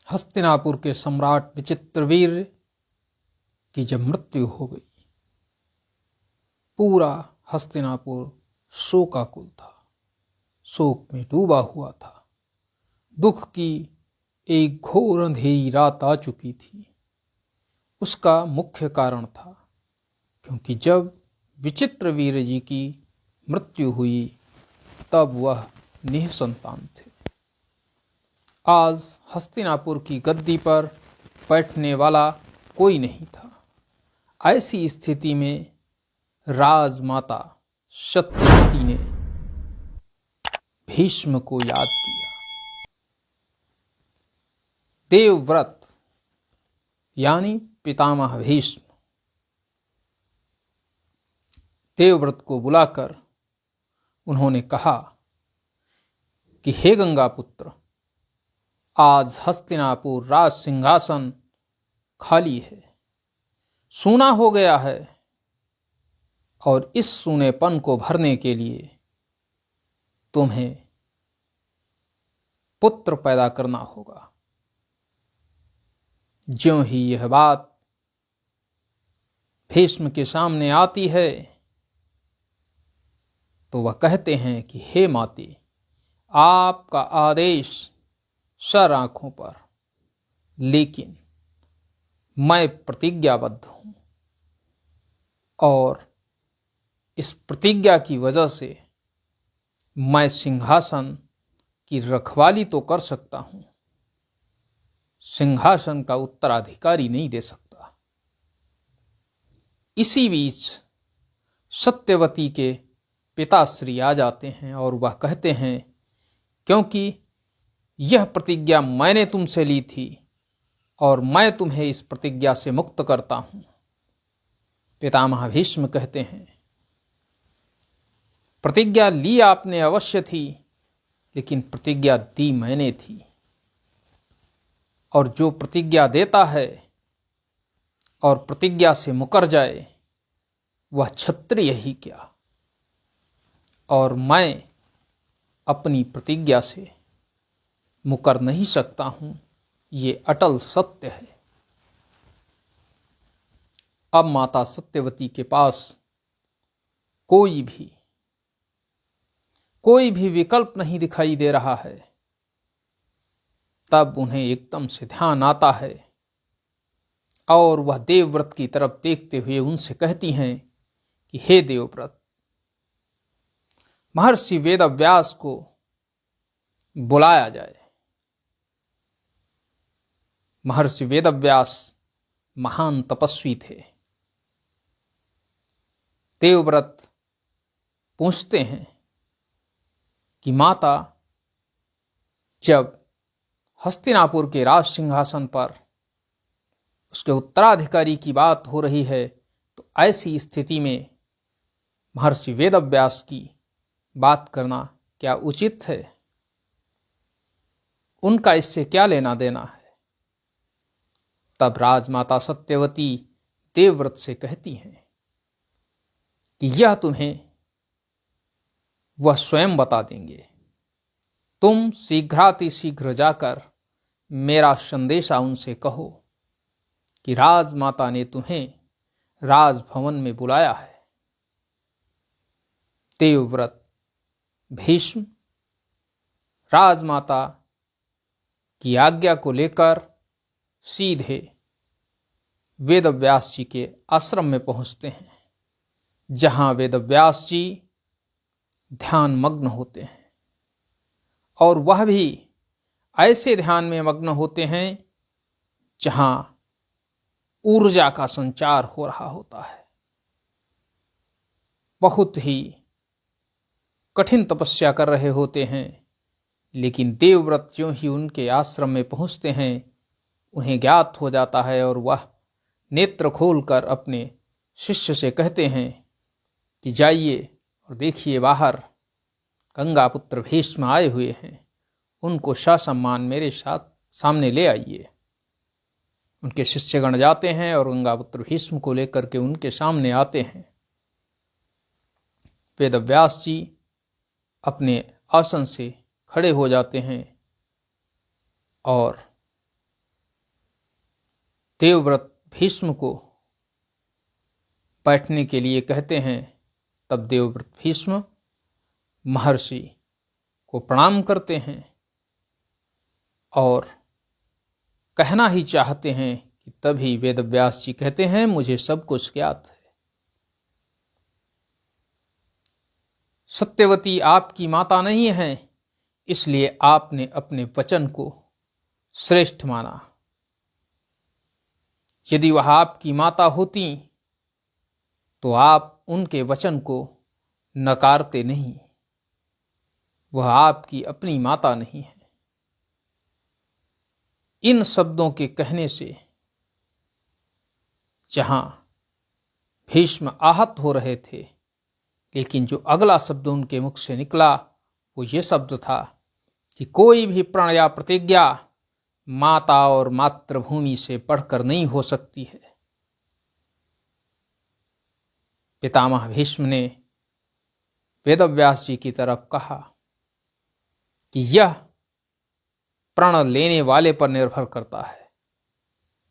हस्तिनापुर के सम्राट विचित्रवीर्य की जब मृत्यु हो गई, पूरा हस्तिनापुर शोकाकुल था, शोक में डूबा हुआ था। दुख की एक घोर अंधेरी रात आ चुकी थी। उसका मुख्य कारण था क्योंकि जब विचित्रवीर्य जी की मृत्यु हुई तब वह निःसंतान थे। आज हस्तिनापुर की गद्दी पर बैठने वाला कोई नहीं था। ऐसी स्थिति में राजमाता सत्यवती ने भीष्म को याद किया। देवव्रत यानी पितामह भीष्म देवव्रत को बुलाकर उन्होंने कहा कि हे गंगा पुत्र, आज हस्तिनापुर राज सिंहासन खाली है, सूना हो गया है और इस सूनेपन को भरने के लिए तुम्हें पुत्र पैदा करना होगा। ज्यों ही यह बात भीष्म के सामने आती है तो वह कहते हैं कि हे माते, आपका आदेश सर आंखों पर, लेकिन मैं प्रतिज्ञाबद्ध हूं और इस प्रतिज्ञा की वजह से मैं सिंहासन की रखवाली तो कर सकता हूं, सिंहासन का उत्तराधिकारी नहीं दे सकता। इसी बीच सत्यवती के पिताश्री आ जाते हैं और वह कहते हैं, क्योंकि यह प्रतिज्ञा मैंने तुमसे ली थी और मैं तुम्हें इस प्रतिज्ञा से मुक्त करता हूं। पितामह भीष्म कहते हैं, प्रतिज्ञा ली आपने अवश्य थी, लेकिन प्रतिज्ञा दी मैंने थी, और जो प्रतिज्ञा देता है और प्रतिज्ञा से मुकर जाए वह क्षत्रिय ही क्या, और मैं अपनी प्रतिज्ञा से मुकर नहीं सकता हूं, ये अटल सत्य है। अब माता सत्यवती के पास कोई भी विकल्प नहीं दिखाई दे रहा है। तब उन्हें एकदम से ध्यान आता है और वह देवव्रत की तरफ देखते हुए उनसे कहती हैं कि हे देवव्रत, महर्षि वेदव्यास को बुलाया जाए। महर्षि वेदव्यास महान तपस्वी थे। देवव्रत पूछते हैं कि माता, जब हस्तिनापुर के राज सिंहासन पर उसके उत्तराधिकारी की बात हो रही है तो ऐसी स्थिति में महर्षि वेदव्यास की बात करना क्या उचित है? उनका इससे क्या लेना देना है? तब राजमाता सत्यवती देवव्रत से कहती हैं कि यह तुम्हें वह स्वयं बता देंगे। तुम शीघ्रातिशीघ्र जाकर मेरा संदेशा उनसे कहो कि राजमाता ने तुम्हें राजभवन में बुलाया है। देवव्रत भीष्म राजमाता की आज्ञा को लेकर सीधे वेदव्यास जी के आश्रम में पहुंचते हैं, जहां वेदव्यास जी ध्यान मग्न होते हैं, और वह भी ऐसे ध्यान में मग्न होते हैं जहां ऊर्जा का संचार हो रहा होता है। बहुत ही कठिन तपस्या कर रहे होते हैं, लेकिन देवव्रत ज्यों ही उनके आश्रम में पहुंचते हैं उन्हें ज्ञात हो जाता है और वह नेत्र खोलकर अपने शिष्य से कहते हैं कि जाइए और देखिए, बाहर गंगा पुत्र भीष्म आए हुए हैं, उनको ससम्मान मेरे साथ सामने ले आइए। उनके शिष्यगण जाते हैं और गंगा पुत्र भीष्म को लेकर के उनके सामने आते हैं। वेदव्यास जी अपने आसन से खड़े हो जाते हैं और देवव्रत भीष्म को बैठने के लिए कहते हैं, तब देवव्रत भीष्म महर्षि को प्रणाम करते हैं और कहना ही चाहते हैं कि तभी वेदव्यास जी कहते हैं, मुझे सब कुछ ज्ञात है। सत्यवती आपकी माता नहीं है, इसलिए आपने अपने वचन को श्रेष्ठ माना। यदि वह आपकी माता होती तो आप उनके वचन को नकारते नहीं। वह आपकी अपनी माता नहीं है। इन शब्दों के कहने से जहां भीष्म आहत हो रहे थे, लेकिन जो अगला शब्द उनके मुख से निकला वो ये शब्द था कि कोई भी प्रण या प्रतिज्ञा माता और मातृभूमि से बढ़कर नहीं हो सकती है। पितामह भीष्म ने वेदव्यास जी की तरफ कहा कि यह प्रण लेने वाले पर निर्भर करता है।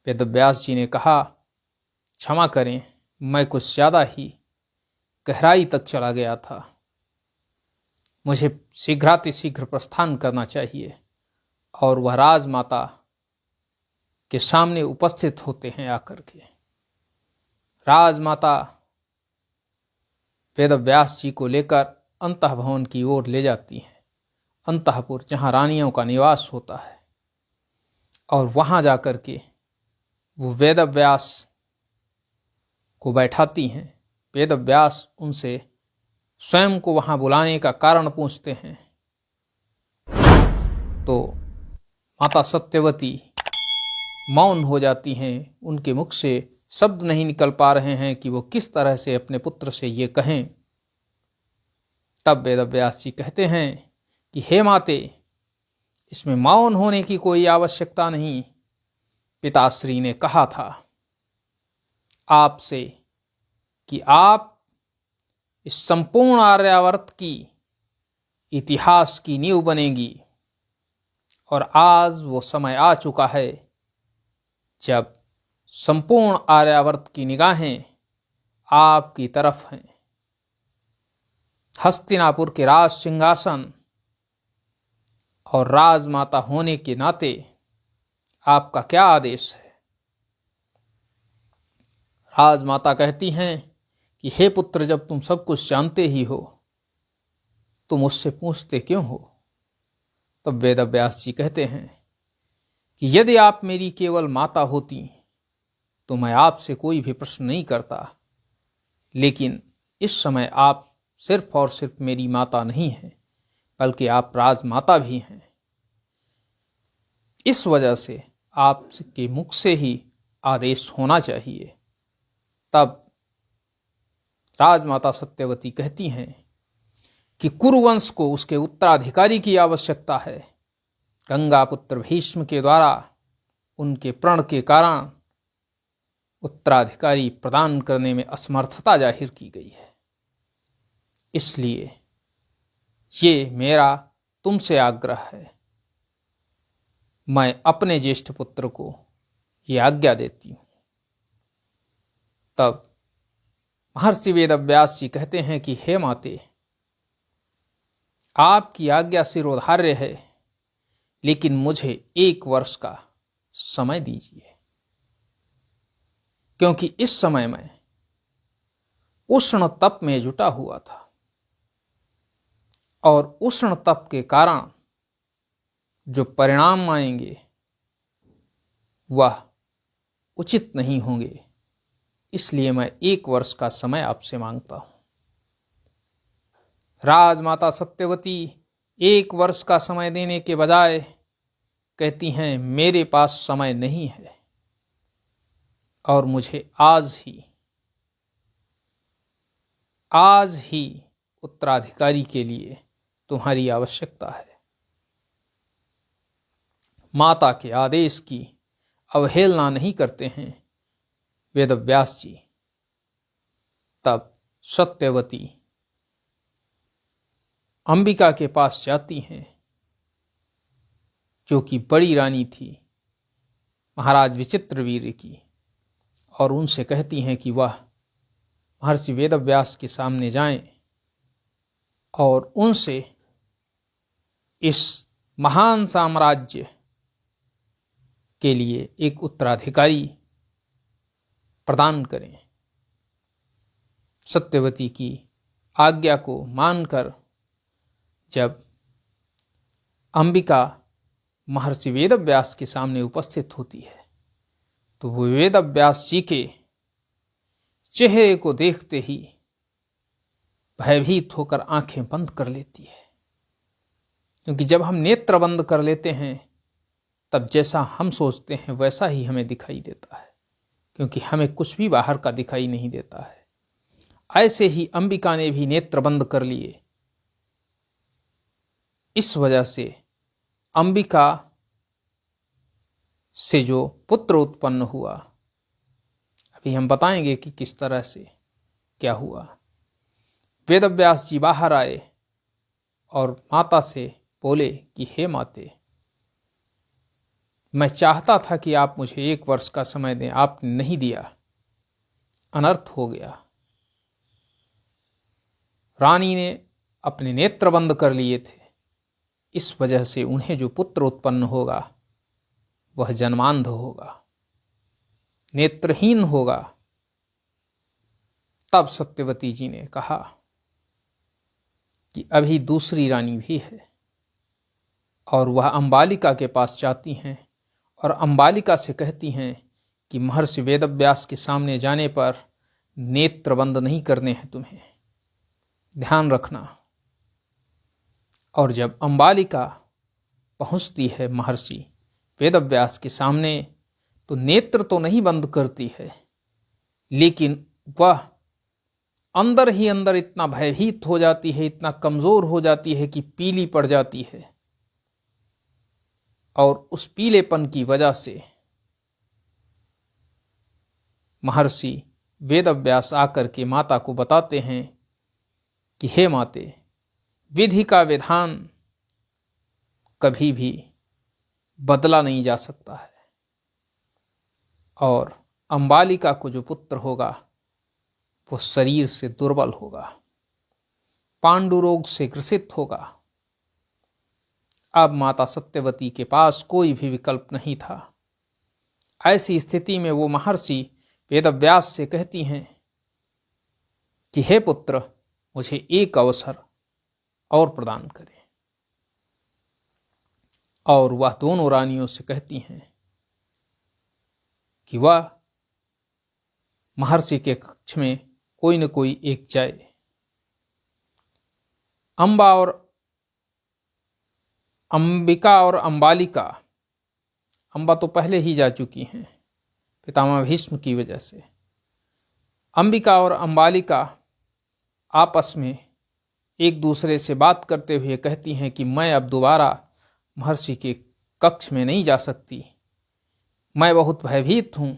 वेदव्यास जी ने कहा, क्षमा करें, मैं कुछ ज्यादा ही गहराई तक चला गया था। मुझे शीघ्रातिशीघ्र प्रस्थान करना चाहिए। और वह राजमाता के सामने उपस्थित होते हैं आकर के। राजमाता वेदव्यास जी को लेकर अंतः भवन की ओर ले जाती हैं, अंतःपुर जहां रानियों का निवास होता है। और वहां जाकर के वो वेदव्यास को बैठाती हैं। वेदव्यास उनसे स्वयं को वहां बुलाने का कारण पूछते हैं। तो माता सत्यवती मौन हो जाती हैं। उनके मुख से शब्द नहीं निकल पा रहे हैं कि वो किस तरह से अपने पुत्र से ये कहें। तब वेदव्यास जी कहते हैं कि हे माते, इसमें मौन होने की कोई आवश्यकता नहीं। पिताश्री ने कहा था आपसे कि आप इस संपूर्ण आर्यावर्त की इतिहास की नींव बनेगी। और आज वो समय आ चुका है जब संपूर्ण आर्यावर्त की निगाहें आपकी तरफ हैं। हस्तिनापुर के राज सिंहासन और राजमाता होने के नाते आपका क्या आदेश है? राजमाता कहती हैं कि हे पुत्र, जब तुम सब कुछ जानते ही हो तो मुझसे पूछते क्यों हो? तब वेदव्यास जी कहते हैं कि यदि आप मेरी केवल माता होती तो मैं आपसे कोई भी प्रश्न नहीं करता, लेकिन इस समय आप सिर्फ और सिर्फ मेरी माता नहीं हैं, बल्कि आप राजमाता भी हैं। इस वजह से आपके मुख से ही आदेश होना चाहिए। तब राजमाता सत्यवती कहती हैं कि कुरुवंश को उसके उत्तराधिकारी की आवश्यकता है। गंगा पुत्र भीष्म के द्वारा उनके प्रण के कारण उत्तराधिकारी प्रदान करने में असमर्थता जाहिर की गई है। इसलिए ये मेरा तुमसे आग्रह है। मैं अपने ज्येष्ठ पुत्र को ये आज्ञा देती हूँ। तब महर्षि वेदव्यास जी कहते हैं कि हे माते, आपकी आज्ञा शिरोधार्य है, लेकिन मुझे 1 वर्ष का समय दीजिए, क्योंकि इस समय मैं उष्ण तप में जुटा हुआ था और उष्ण तप के कारण जो परिणाम आएंगे वह उचित नहीं होंगे। इसलिए मैं 1 वर्ष का समय आपसे मांगता हूं। राजमाता सत्यवती 1 वर्ष का समय देने के बजाय कहती हैं, मेरे पास समय नहीं है और मुझे आज ही उत्तराधिकारी के लिए तुम्हारी आवश्यकता है। माता के आदेश की अवहेलना नहीं करते हैं वेदव्यास जी। तब सत्यवती अंबिका के पास जाती हैं, जो कि बड़ी रानी थी, महाराज विचित्रवीर्य की और उनसे कहती हैं कि वह महर्षि वेदव्यास के सामने जाएं और उनसे इस महान साम्राज्य के लिए एक उत्तराधिकारी प्रदान करें। सत्यवती की आज्ञा को मानकर जब अंबिका महर्षि वेदव्यास के सामने उपस्थित होती है तो वो वेदव्यास जी के चेहरे को देखते ही भयभीत होकर आंखें बंद कर लेती है, क्योंकि जब हम नेत्र बंद कर लेते हैं तब जैसा हम सोचते हैं वैसा ही हमें दिखाई देता है, क्योंकि हमें कुछ भी बाहर का दिखाई नहीं देता है। ऐसे ही अंबिका ने भी नेत्र बंद कर लिए। इस वजह से अंबिका से जो पुत्र उत्पन्न हुआ, अभी हम बताएंगे कि किस तरह से क्या हुआ। वेदव्यास जी बाहर आए और माता से बोले कि हे माते, मैं चाहता था कि आप मुझे 1 वर्ष का समय दें, आपने नहीं दिया, अनर्थ हो गया। रानी ने अपने नेत्र बंद कर लिए थे, इस वजह से उन्हें जो पुत्र उत्पन्न होगा वह जन्मांध होगा, नेत्रहीन होगा। तब सत्यवती जी ने कहा कि अभी दूसरी रानी भी है, और वह अंबालिका के पास जाती हैं और अंबालिका से कहती हैं कि महर्षि वेदव्यास के सामने जाने पर नेत्र बंद नहीं करने हैं, तुम्हें ध्यान रखना। और जब अंबालिका पहुंचती है महर्षि वेदव्यास के सामने तो नेत्र तो नहीं बंद करती है, लेकिन वह अंदर ही अंदर इतना भयभीत हो जाती है, इतना कमजोर हो जाती है कि पीली पड़ जाती है। और उस पीलेपन की वजह से महर्षि वेदव्यास आकर के माता को बताते हैं कि हे माते, विधि का विधान कभी भी बदला नहीं जा सकता है, और अंबालिका को जो पुत्र होगा वो शरीर से दुर्बल होगा, पांडु रोग से ग्रसित होगा। अब माता सत्यवती के पास कोई भी विकल्प नहीं था। ऐसी स्थिति में वो महर्षि वेदव्यास से कहती हैं कि हे पुत्र, मुझे एक अवसर और प्रदान करें। और वह दोनों रानियों से कहती हैं कि वह महर्षि के कक्ष में कोई न कोई एक जाए। अंबिका और अंबालिका, अंबा तो पहले ही जा चुकी हैं पितामह भीष्म की वजह से। अंबिका और अंबालिका आपस में एक दूसरे से बात करते हुए कहती हैं कि मैं अब दोबारा महर्षि के कक्ष में नहीं जा सकती, मैं बहुत भयभीत हूँ।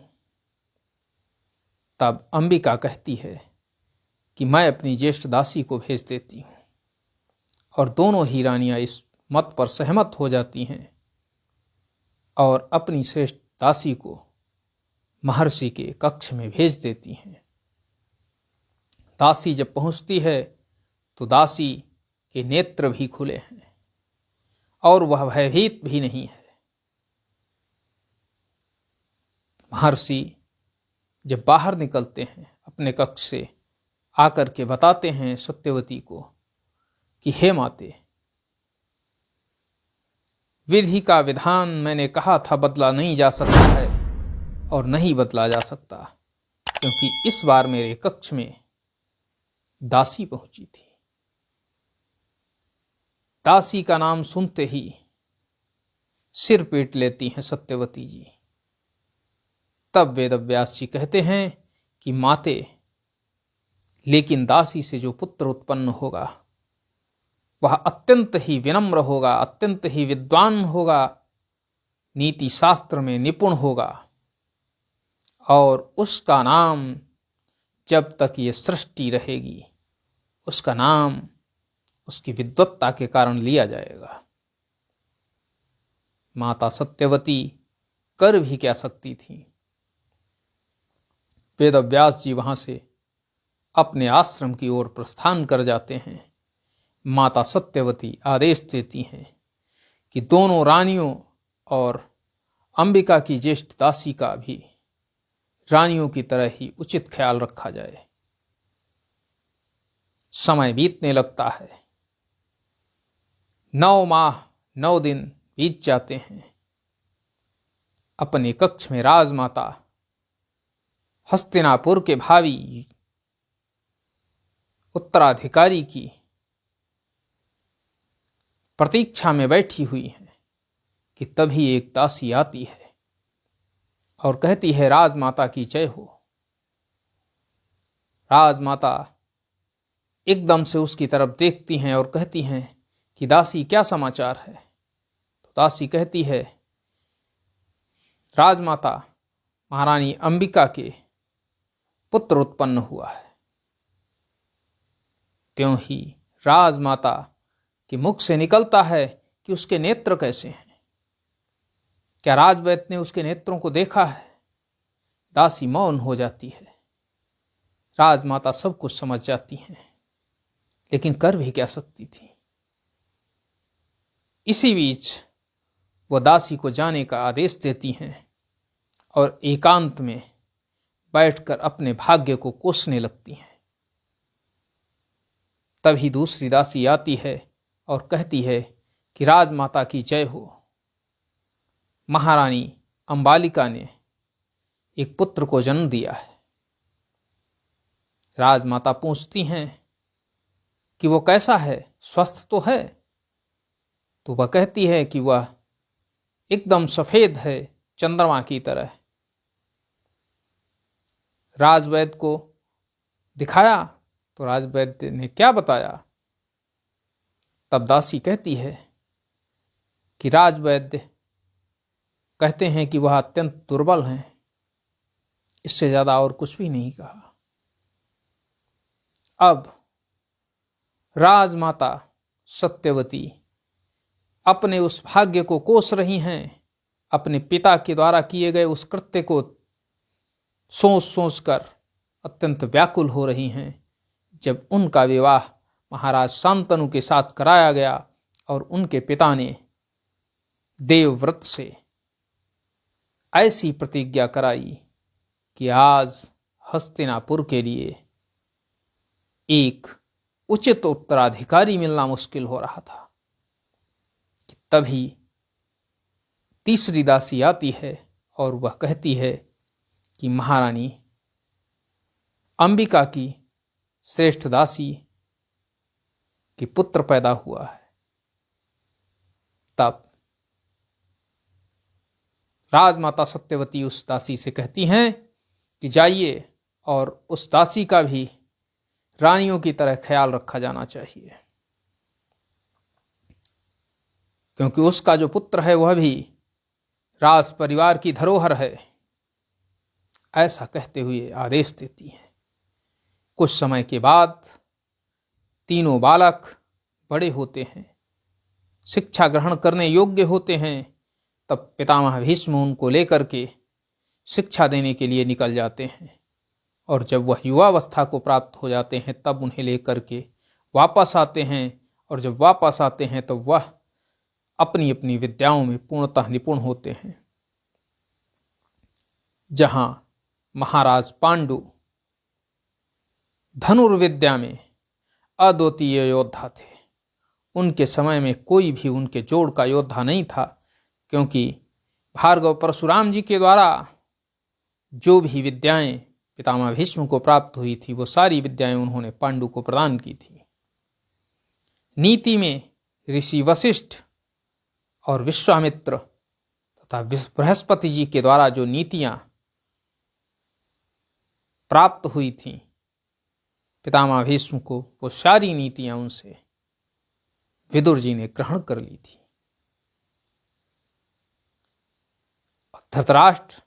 तब अंबिका कहती है कि मैं अपनी ज्येष्ठ दासी को भेज देती हूँ, और दोनों ही रानियां इस मत पर सहमत हो जाती हैं और अपनी श्रेष्ठ दासी को महर्षि के कक्ष में भेज देती हैं। दासी जब पहुंचती है तो दासी के नेत्र भी खुले हैं और वह भयभीत भी नहीं है। महर्षि जब बाहर निकलते हैं अपने कक्ष से, आकर के बताते हैं सत्यवती को कि हे माते, विधि का विधान मैंने कहा था बदला नहीं जा सकता है और नहीं बदला जा सकता, क्योंकि इस बार मेरे कक्ष में दासी पहुंची थी। दासी का नाम सुनते ही सिर पीट लेती हैं सत्यवती जी। तब वेदव्यास जी कहते हैं कि माते, लेकिन दासी से जो पुत्र उत्पन्न होगा वह अत्यंत ही विनम्र होगा, अत्यंत ही विद्वान होगा, नीति शास्त्र में निपुण होगा, और उसका नाम जब तक ये सृष्टि रहेगी उसका नाम उसकी विद्वत्ता के कारण लिया जाएगा। माता सत्यवती कर भी क्या सकती थी। वेदव्यास जी वहां से अपने आश्रम की ओर प्रस्थान कर जाते हैं। माता सत्यवती आदेश देती हैं कि दोनों रानियों और अंबिका की ज्येष्ठ दासी का भी रानियों की तरह ही उचित ख्याल रखा जाए। समय बीतने लगता है। 9 माह 9 दिन बीत जाते हैं। अपने कक्ष में राजमाता हस्तिनापुर के भावी उत्तराधिकारी की प्रतीक्षा में बैठी हुई है कि तभी एक दासी आती है और कहती है, राजमाता की जय हो। राजमाता एकदम से उसकी तरफ देखती हैं और कहती हैं कि दासी क्या समाचार है। तो दासी कहती है, राजमाता महारानी अंबिका के पुत्र उत्पन्न हुआ है। त्यों ही राजमाता के मुख से निकलता है कि उसके नेत्र कैसे हैं। क्या राजवैद्य ने उसके नेत्रों को देखा है। दासी मौन हो जाती है। राजमाता सब कुछ समझ जाती हैं, लेकिन कर भी क्या सकती थी। इसी बीच वह दासी को जाने का आदेश देती हैं और एकांत में बैठकर अपने भाग्य को कोसने लगती हैं। तभी दूसरी दासी आती है और कहती है कि राजमाता की जय हो। महारानी अंबालिका ने एक पुत्र को जन्म दिया है। राजमाता पूछती हैं कि वो कैसा है, स्वस्थ तो है। तो वह कहती है कि वह एकदम सफेद है, चंद्रमा की तरह। राजवैद्य को दिखाया तो राजवैद्य ने क्या बताया। तब दासी कहती है कि राजवैद्य कहते हैं कि वह अत्यंत दुर्बल हैं। इससे ज्यादा और कुछ भी नहीं कहा। अब राजमाता सत्यवती अपने उस भाग्य को कोस रही हैं। अपने पिता के द्वारा किए गए उस कृत्य को सोच सोच कर अत्यंत व्याकुल हो रही हैं। जब उनका विवाह महाराज शांतनु के साथ कराया गया और उनके पिता ने देवव्रत से ऐसी प्रतिज्ञा कराई कि आज हस्तिनापुर के लिए एक उचित उत्तराधिकारी मिलना मुश्किल हो रहा था, तभी तीसरी दासी आती है और वह कहती है कि महारानी अंबिका की श्रेष्ठ दासी की पुत्र पैदा हुआ है। तब राजमाता सत्यवती उस दासी से कहती हैं कि जाइए और उस दासी का भी रानियों की तरह ख्याल रखा जाना चाहिए, क्योंकि उसका जो पुत्र है वह भी राज परिवार की धरोहर है। ऐसा कहते हुए आदेश देती है। कुछ समय के बाद तीनों बालक बड़े होते हैं, शिक्षा ग्रहण करने योग्य होते हैं। तब पितामह भीष्म उनको लेकर के शिक्षा देने के लिए निकल जाते हैं और जब वह युवावस्था को प्राप्त हो जाते हैं तब उन्हें लेकर के वापस आते हैं। और जब वापस आते हैं तो वह अपनी अपनी विद्याओं में पूर्णतः निपुण होते हैं। जहां महाराज पांडु धनुर्विद्या में अद्वितीय योद्धा थे, उनके समय में कोई भी उनके जोड़ का योद्धा नहीं था, क्योंकि भार्गव परशुराम जी के द्वारा जो भी विद्याएं पितामह भीष्म को प्राप्त हुई थी वो सारी विद्याएं उन्होंने पांडु को प्रदान की थी। नीति में ऋषि वशिष्ठ और विश्वामित्र तथा बृहस्पति जी के द्वारा जो नीतियां प्राप्त हुई थीं पितामह भीष्म को, वो सारी नीतियां उनसे विदुर जी ने ग्रहण कर ली थी। धृतराष्ट्र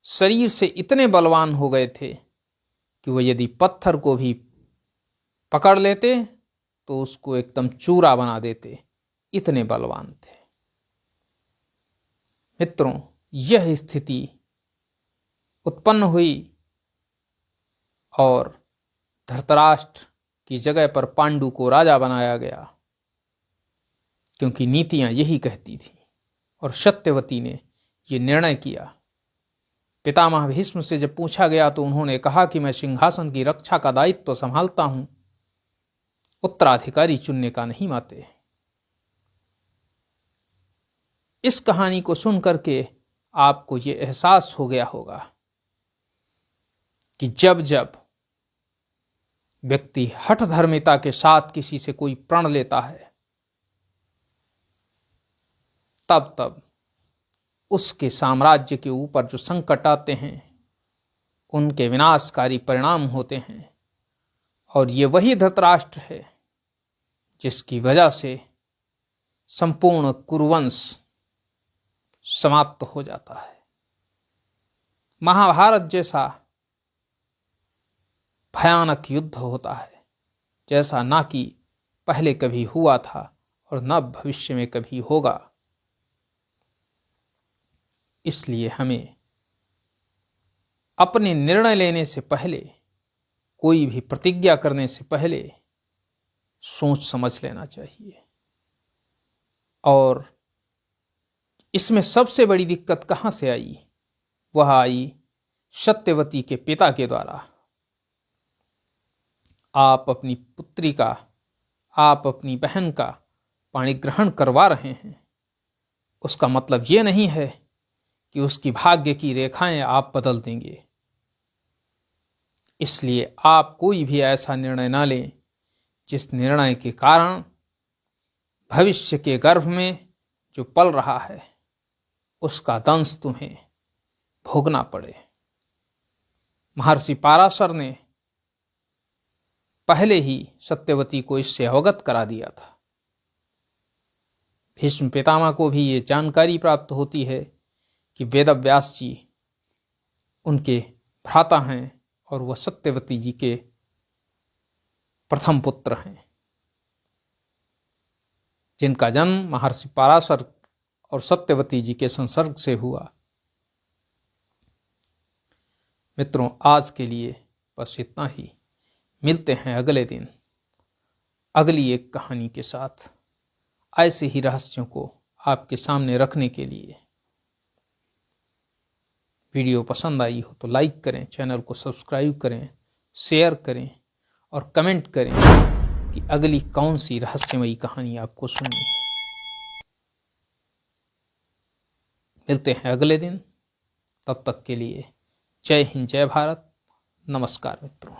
शरीर से इतने बलवान हो गए थे कि वो यदि पत्थर को भी पकड़ लेते तो उसको एकदम चूरा बना देते, इतने बलवान थे। मित्रों, यह स्थिति उत्पन्न हुई और धृतराष्ट्र की जगह पर पांडु को राजा बनाया गया, क्योंकि नीतियां यही कहती थी। और सत्यवती ने यह निर्णय किया। पितामह भीष्म से जब पूछा गया तो उन्होंने कहा कि मैं सिंहासन की रक्षा का दायित्व तो संभालता हूं, उत्तराधिकारी चुनने का नहीं माते। इस कहानी को सुनकर के आपको ये एहसास हो गया होगा कि जब जब व्यक्ति हठधर्मिता के साथ किसी से कोई प्रण लेता है, तब तब उसके साम्राज्य के ऊपर जो संकट आते हैं उनके विनाशकारी परिणाम होते हैं। और ये वही धृतराष्ट्र है जिसकी वजह से संपूर्ण कुरुवंश समाप्त हो जाता है। महाभारत जैसा भयानक युद्ध होता है, जैसा ना कि पहले कभी हुआ था और न भविष्य में कभी होगा। इसलिए हमें अपने निर्णय लेने से पहले, कोई भी प्रतिज्ञा करने से पहले सोच समझ लेना चाहिए। और इसमें सबसे बड़ी दिक्कत कहाँ से आई? वह आई सत्यवती के पिता के द्वारा। आप अपनी पुत्री का, आप अपनी बहन का पाणिग्रहण करवा रहे हैं, उसका मतलब ये नहीं है कि उसकी भाग्य की रेखाएं आप बदल देंगे। इसलिए आप कोई भी ऐसा निर्णय ना लें जिस निर्णय के कारण भविष्य के गर्भ में जो पल रहा है उसका दंश तुम्हें भोगना पड़े। महर्षि पाराशर ने पहले ही सत्यवती को इससे अवगत करा दिया था। भीष्म पितामह को भी ये जानकारी प्राप्त होती है कि वेदव्यास जी उनके भ्राता हैं और वह सत्यवती जी के प्रथम पुत्र हैं, जिनका जन्म महर्षि पाराशर और सत्यवती जी के संसर्ग से हुआ। मित्रों, आज के लिए बस इतना ही। मिलते हैं अगले दिन अगली एक कहानी के साथ, ऐसे ही रहस्यों को आपके सामने रखने के लिए। वीडियो पसंद आई हो तो लाइक करें, चैनल को सब्सक्राइब करें, शेयर करें और कमेंट करें कि अगली कौन सी रहस्यमयी कहानी आपको सुननी है। मिलते हैं अगले दिन, तब तक के लिए जय हिंद, जय भारत, नमस्कार मित्रों।